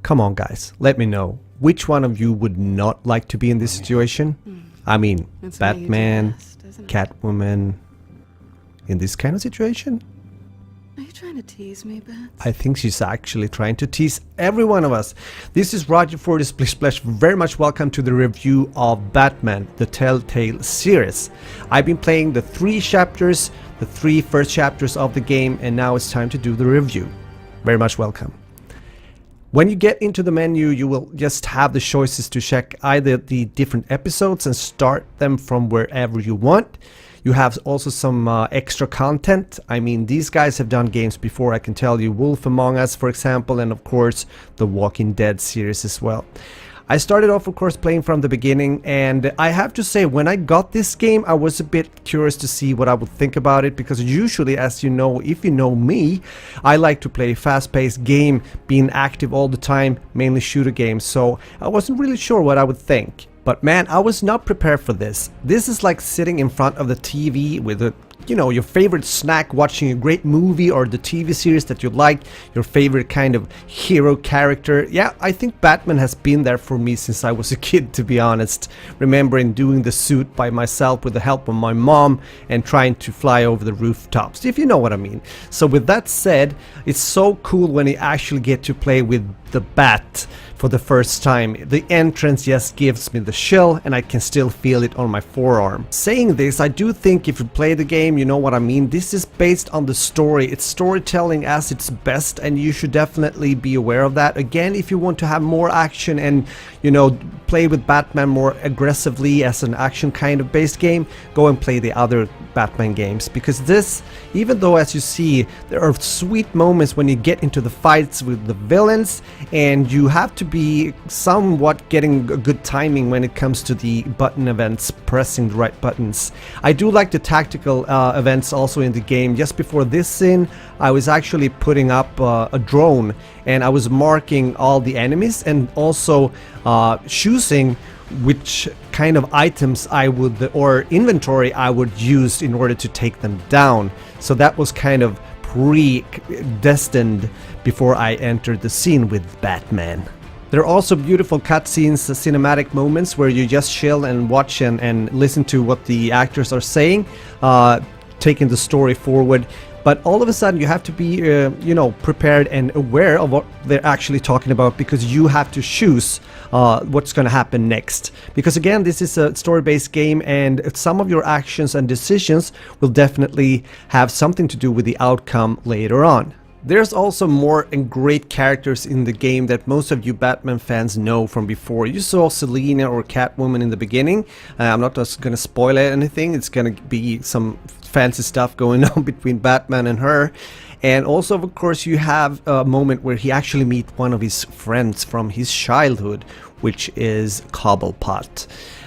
Come on, guys, let me know. Which one of you would not like to be in this situation? I mean, Batman, Catwoman, in this kind of situation? Are you trying to tease me, Bats? I think she's actually trying to tease every one of us. This is Roger for the Splish Splash. Very much welcome to the review of Batman, the Telltale Series. I've been playing the 3 chapters, the 3 first chapters of the game, and now it's time to do the review. Very much welcome. When you get into the menu, you will just have the choices to check either the different episodes and start them from wherever you want. You have also some extra content. I mean, these guys have done games before, I can tell you. Wolf Among Us, for example, and of course, the Walking Dead series as well. I started off, of course, playing from the beginning, and I have to say, when I got this game, I was a bit curious to see what I would think about it, because usually, as you know, if you know me, I like to play a fast-paced game, being active all the time, mainly shooter games, so I wasn't really sure what I would think. But man, I was not prepared for this. This is like sitting in front of the TV with a, your favorite snack, watching a great movie or the TV series that you like, your favorite kind of hero character. Yeah, I think Batman has been there for me since I was a kid, to be honest. Remembering doing the suit by myself with the help of my mom and trying to fly over the rooftops, if you know what I mean. So with that said, it's so cool when you actually get to play with the Bat for the first time. The entrance just gives me the chill, and I can still feel it on my forearm. Saying this, I do think if you play the game, you know what I mean. This is based on the story. It's storytelling as its best, and you should definitely be aware of that. Again, if you want to have more action and, play with Batman more aggressively as an action kind of based game, go and play the other Batman games, because this, even though as you see, there are sweet moments when you get into the fights with the villains, and you have to be somewhat getting a good timing when it comes to the button events, pressing the right buttons. I do like the tactical events also in the game. Just before this scene, I was actually putting up a drone, and I was marking all the enemies and also choosing which kind of items I would, or inventory I would use in order to take them down. So that was kind of predestined before I entered the scene with Batman. There are also beautiful cutscenes, cinematic moments where you just chill and watch and listen to what the actors are saying, taking the story forward. But all of a sudden you have to be, prepared and aware of what they're actually talking about, because you have to choose what's going to happen next. Because again, this is a story-based game, and some of your actions and decisions will definitely have something to do with the outcome later on. There's also more and great characters in the game that most of you Batman fans know from before. You saw Selina or Catwoman in the beginning. I'm not just going to spoil anything. It's going to be some fancy stuff going on between Batman and her. And also, of course, you have a moment where he actually meets one of his friends from his childhood, which is Cobblepot.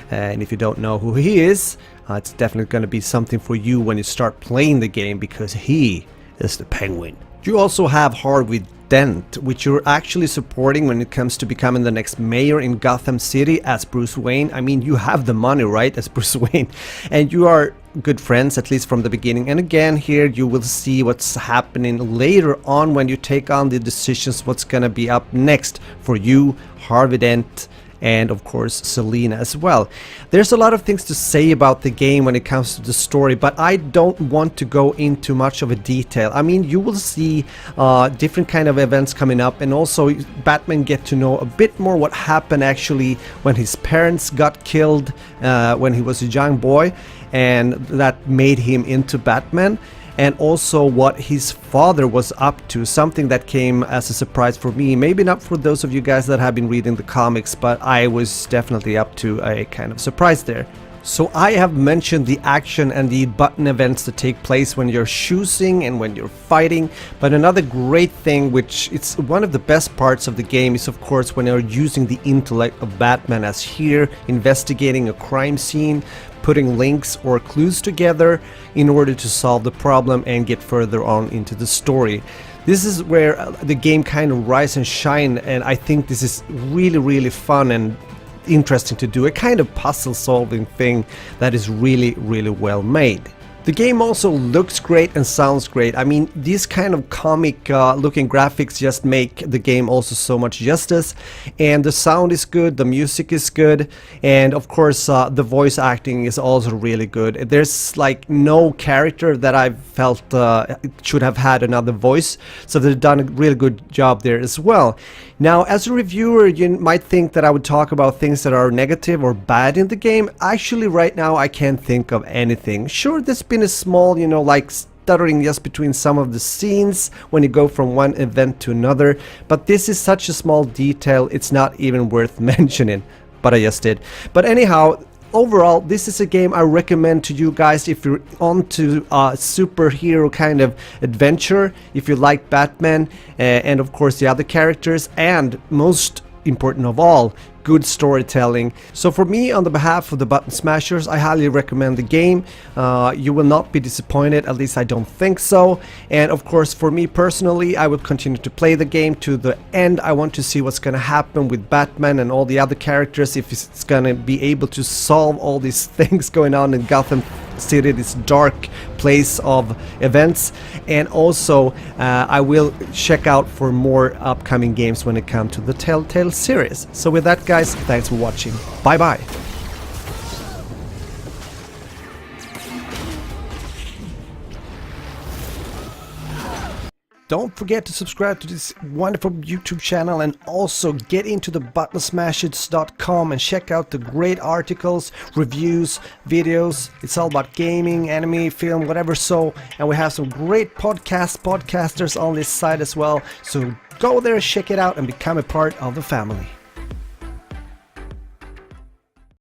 And if you don't know who he is, it's definitely going to be something for you when you start playing the game, because he is the Penguin. You also have Harvey Dent, which you're actually supporting when it comes to becoming the next mayor in Gotham City as Bruce Wayne. I mean, you have the money, right, as Bruce Wayne, and you are good friends, at least from the beginning. And again, here you will see what's happening later on when you take on the decisions, what's gonna be up next for you, Harvey Dent, and of course Selina as well. There's a lot of things to say about the game when it comes to the story, but I don't want to go into much of a detail. I mean, you will see different kind of events coming up, and also Batman get to know a bit more what happened actually when his parents got killed when he was a young boy, and that made him into Batman. And also what his father was up to, something that came as a surprise for me. Maybe not for those of you guys that have been reading the comics, but I was definitely up to a kind of surprise there. So I have mentioned the action and the button events that take place when you're choosing and when you're fighting, but another great thing, which it's one of the best parts of the game, is of course when you're using the intellect of Batman, as here, investigating a crime scene, putting links or clues together in order to solve the problem and get further on into the story. This is where the game kind of rise and shine, and I think this is really fun and interesting to do, a kind of puzzle solving thing that is really well made. The game also looks great and sounds great. I mean, these kind of comic looking graphics just make the game also so much justice. And the sound is good, the music is good, and of course the voice acting is also really good. There's like no character that I've felt should have had another voice, so they've done a really good job there as well. Now, as a reviewer, you might think that I would talk about things that are negative or bad in the game. Actually, right now I can't think of anything. Sure, there's been a small, like stuttering just between some of the scenes when you go from one event to another, but this is such a small detail, it's not even worth mentioning, but I just did. But anyhow, overall, this is a game I recommend to you guys if you're onto superhero kind of adventure, if you like Batman and of course the other characters, and most important of all, good storytelling. So for me, on the behalf of the Button Smashers, I highly recommend the game. You will not be disappointed, at least I don't think so. And of course, for me personally, I will continue to play the game to the end. I want to see what's going to happen with Batman and all the other characters, if it's going to be able to solve all these things going on in Gotham City, this dark place of events. And also I will check out for more upcoming games when it comes to the Telltale series. So with that, guys, thanks for watching. Bye bye. Don't forget to subscribe to this wonderful YouTube channel, and also get into the buttonsmashers.com and check out the great articles, reviews, videos. It's all about gaming, anime, film, whatever. So, and we have some great podcasters on this site as well. So go there, check it out, and become a part of the family.